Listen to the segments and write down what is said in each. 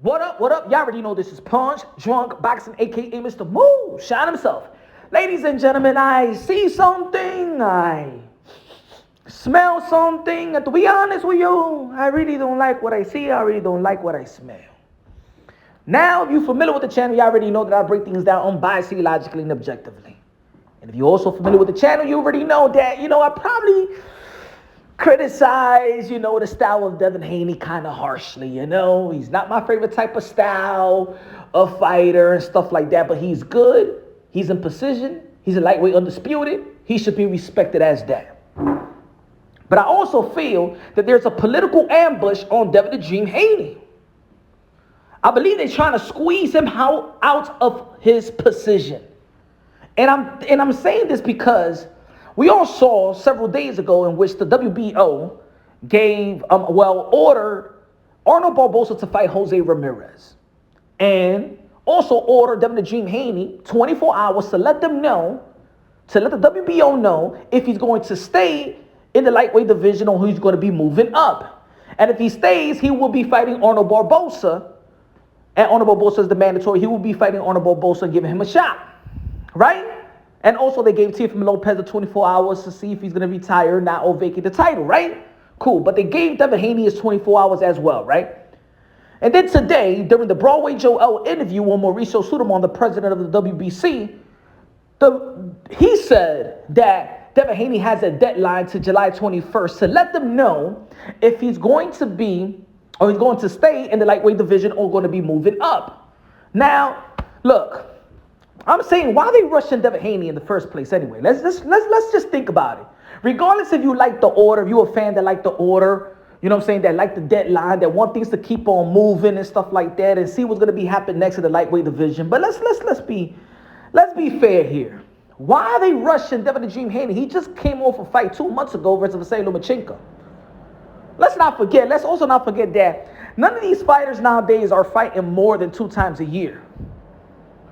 What up, what up? Y'all already know this is Punch, Drunk, Boxing, a.k.a. Mr. Moo, Shine himself. Ladies and gentlemen, I see something, I smell something, and to be honest with you, I really don't like what I see, I really don't like what I smell. Now, if you're familiar with the channel, you already know that I break things down unbiasedly, logically, and objectively. And if you're also familiar with the channel, you already know that, I probably criticize, the style of Devin Haney kind of harshly, He's not my favorite type of style of fighter and stuff like that, but he's good. He's in precision. He's a lightweight undisputed. He should be respected as that. But I also feel that there's a political ambush on Devin the Dream Haney. I believe they're trying to squeeze him out of his position. And I'm saying this because we all saw several days ago in which the WBO gave, ordered Arnold Barboza to fight Jose Ramirez. And also ordered Devin the Dream Haney 24 hours to let the WBO know if he's going to stay in the lightweight division or he's going to be moving up. And if he stays, he will be fighting Arnold Barboza. And Arnold Barboza is the mandatory. He will be fighting Arnold Barboza and giving him a shot. Right? And also they gave Teofimo Lopez the 24 hours to see if he's going to retire or not or vacate the title, right? Cool. But they gave Devin Haney his 24 hours as well, right? And then today, during the Broadway Joel interview on Mauricio Sudamon, the president of the WBC, he said that Devin Haney has a deadline to July 21st to let them know if he's going to be or he's going to stay in the lightweight division or going to be moving up. Now, look, I'm saying, why are they rushing Devin Haney in the first place anyway? Let's just think about it. Regardless if you like the order, if you're a fan that like the order, that like the deadline, that want things to keep on moving and stuff like that, and see what's gonna be happening next in the lightweight division. But let's be fair here. Why are they rushing Devin the Dream Haney? He just came off a fight 2 months ago versus Vasiliy Lomachenko. Let's also not forget that none of these fighters nowadays are fighting more than 2 times a year.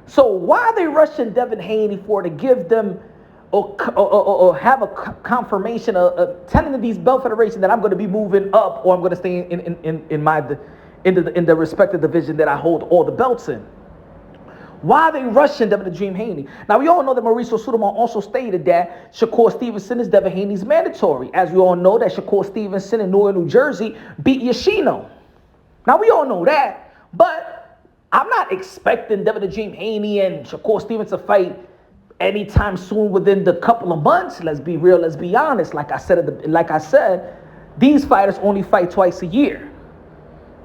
So why are they rushing Devin Haney to give them or have a confirmation telling these belt federations that I'm going to be moving up or I'm going to stay in the respective division that I hold all the belts in? Why are they rushing Devin the Dream Haney? Now, we all know that Mauricio Sudamon also stated that Shakur Stevenson is Devin Haney's mandatory. As we all know that Shakur Stevenson in Newark, New Jersey beat Yoshino. Now, we all know that, but I'm not expecting Devin the Dream Haney and Shakur Stevenson to fight anytime soon within the couple of months. Let's be real. Let's be honest. Like I said, these fighters only fight twice a year.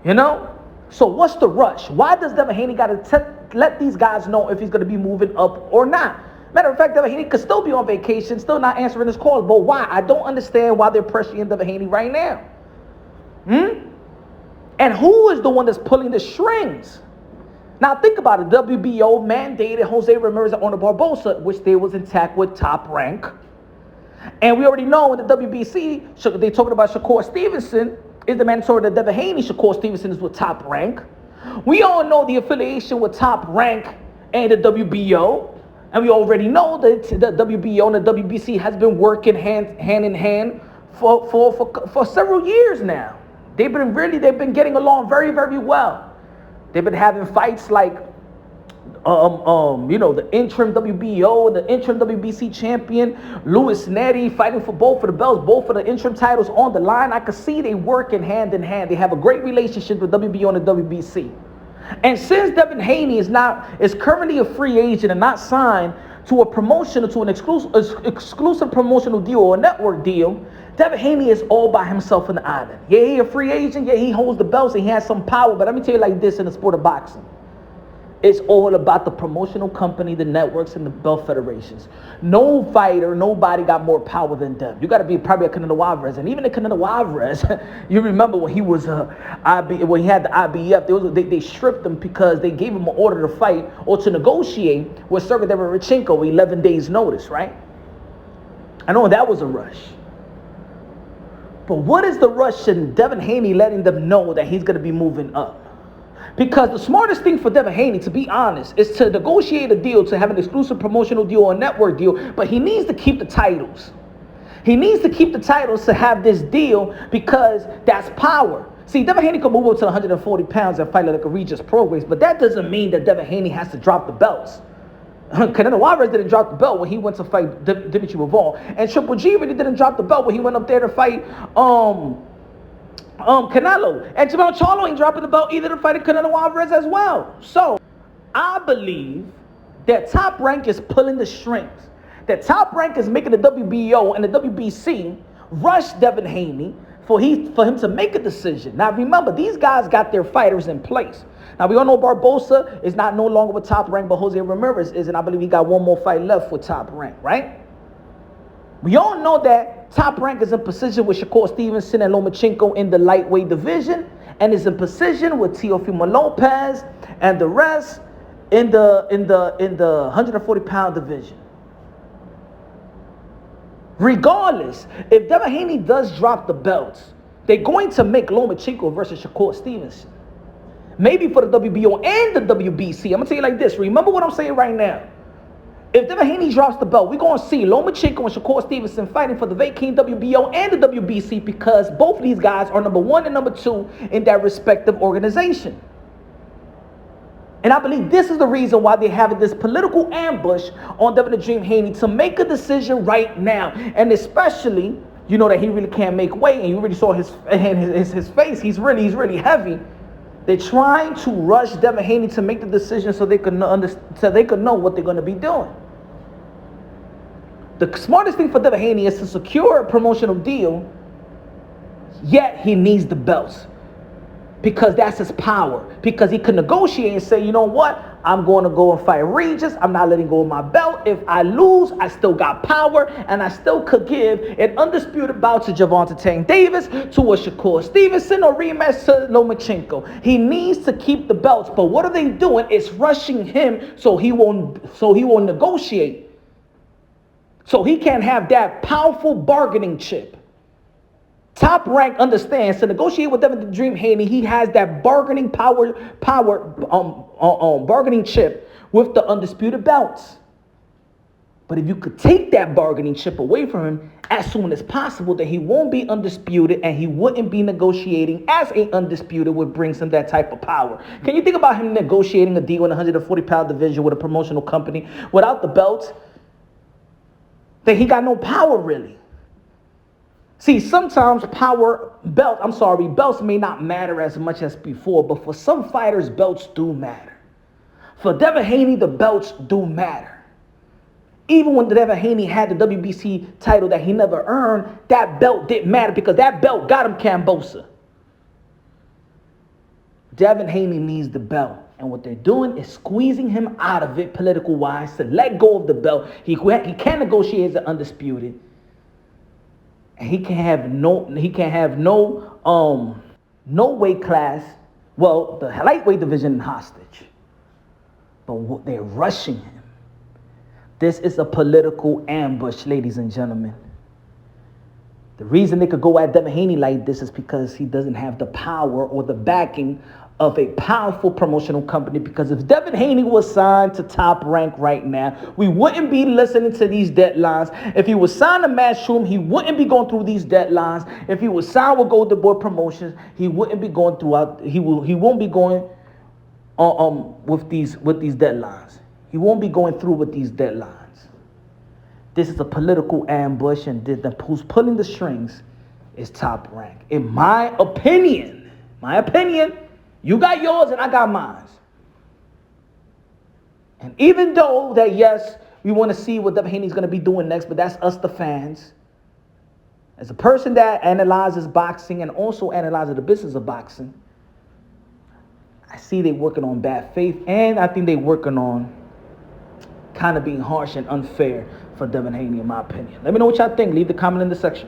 So what's the rush? Why does Devin Haney got to let these guys know if he's going to be moving up or not? Matter of fact, Devin Haney could still be on vacation, still not answering his calls. But why? I don't understand why they're pressuring Devin Haney right now. And who is the one that's pulling the strings? Now, think about it. WBO mandated Jose Ramirez and Arnold Barboza, which they was intact with Top Rank. And we already know in the WBC, they talking about Shakur Stevenson is the mandatory to Devin Haney. Shakur Stevenson is with Top Rank. We all know the affiliation with Top Rank and the WBO. And we already know that the WBO and the WBC has been working hand in hand for several years now. They've been getting along very, very well. They've been having fights like, the interim WBO, the interim WBC champion, Louis Nery, fighting for both of the belts, both of the interim titles on the line. I could see they working hand in hand. They have a great relationship with WBO and the WBC. And since Devin Haney is currently a free agent and not signed to a promotion or to an exclusive promotional deal or a network deal, Devin Haney is all by himself in the island. Yeah, he a free agent. Yeah, he holds the belts and he has some power. But let me tell you like this in the sport of boxing. It's all about the promotional company, the networks, and the belt federations. No fighter, nobody got more power than them. You got to be probably a Canelo Alvarez. And even the Canelo Alvarez, you remember when he was when he had the IBF, they stripped him because they gave him an order to fight or to negotiate with Sergey Lomachenko 11 days notice, right? I know that was a rush. But what is the rush in Devin Haney letting them know that he's going to be moving up? Because the smartest thing for Devin Haney, to be honest, is to negotiate a deal, to have an exclusive promotional deal or a network deal, but he needs to keep the titles. He needs to keep the titles to have this deal because that's power. See, Devin Haney could move up to 140 pounds and fight like a Regis Progress, but that doesn't mean that Devin Haney has to drop the belts. Canelo Alvarez didn't drop the belt when he went to fight Dimitri Bivol, and Triple G really didn't drop the belt when he went up there to fight Canelo. And Jermell Charlo ain't dropping the belt either to fight Canelo Alvarez as well. So I believe that Top Rank is pulling the strings. That Top Rank is making the WBO and the WBC rush Devin Haney for him to make a decision. Now remember, these guys got their fighters in place. Now we all know Barbosa is no longer with Top Rank, but Jose Ramirez is, and I believe he got one more fight left with Top Rank, right? We all know that Top Rank is in position with Shakur Stevenson and Lomachenko in the lightweight division, and is in position with Teofimo Lopez and the rest in the 140-pound division. Regardless, if Devin Haney does drop the belts, they're going to make Lomachenko versus Shakur Stevenson. Maybe for the WBO and the WBC. I'm going to tell you like this. Remember what I'm saying right now. If Devin Haney drops the belt, we're going to see Lomachenko and Shakur Stevenson fighting for the vacant WBO and the WBC, because both of these guys are number 1 and number 2 in their respective organization. And I believe this is the reason why they're having this political ambush on Devin the Dream Haney to make a decision right now. And especially, you know that he really can't make weight, and you already saw his face. He's really heavy. They're trying to rush Devin Haney to make the decision so they can know what they're going to be doing. The smartest thing for Devin Haney is to secure a promotional deal, yet he needs the belts. Because that's his power. Because he can negotiate and say, you know what? I'm going to go and fight Regis. I'm not letting go of my belt. If I lose, I still got power. And I still could give an undisputed bout to Gervonta Tank Davis, to a Shakur Stevenson, or rematch to Lomachenko. He needs to keep the belts. But what are they doing? It's rushing him so he won't negotiate. So he can't have that powerful bargaining chip. Top Rank understands to negotiate with Devin the Dream Haney, he has that bargaining bargaining chip with the undisputed belts. But if you could take that bargaining chip away from him as soon as possible, then he won't be undisputed, and he wouldn't be negotiating as a undisputed, which brings him that type of power. Can you think about him negotiating a deal in the 140-pound division with a promotional company without the belts? Then he got no power really. See, sometimes belts may not matter as much as before, but for some fighters, belts do matter. For Devin Haney, the belts do matter. Even when Devin Haney had the WBC title that he never earned, that belt didn't matter because that belt got him Cambosa. Devin Haney needs the belt. And what they're doing is squeezing him out of it political-wise to let go of the belt. He can't negotiate as an undisputed. He can't have no weight class. Well, the lightweight division hostage. But they're rushing him. This is a political ambush, ladies and gentlemen. The reason they could go at Devin Haney like this is because he doesn't have the power or the backing of a powerful promotional company. Because if Devin Haney was signed to Top Rank right now, we wouldn't be listening to these deadlines. If he was signed to Matchroom, he wouldn't be going through these deadlines. If he was signed with Golden Boy Promotions, he wouldn't be going throughout. He won't be going with these deadlines. He won't be going through with these deadlines. This is a political ambush, and who's pulling the strings is Top Rank. In my opinion. You got yours and I got mine. And even though that, yes, we want to see what Devin Haney's going to be doing next, but that's us, the fans. As a person that analyzes boxing and also analyzes the business of boxing, I see they working on bad faith, and I think they working on kind of being harsh and unfair for Devin Haney, in my opinion. Let me know what y'all think. Leave the comment in the section.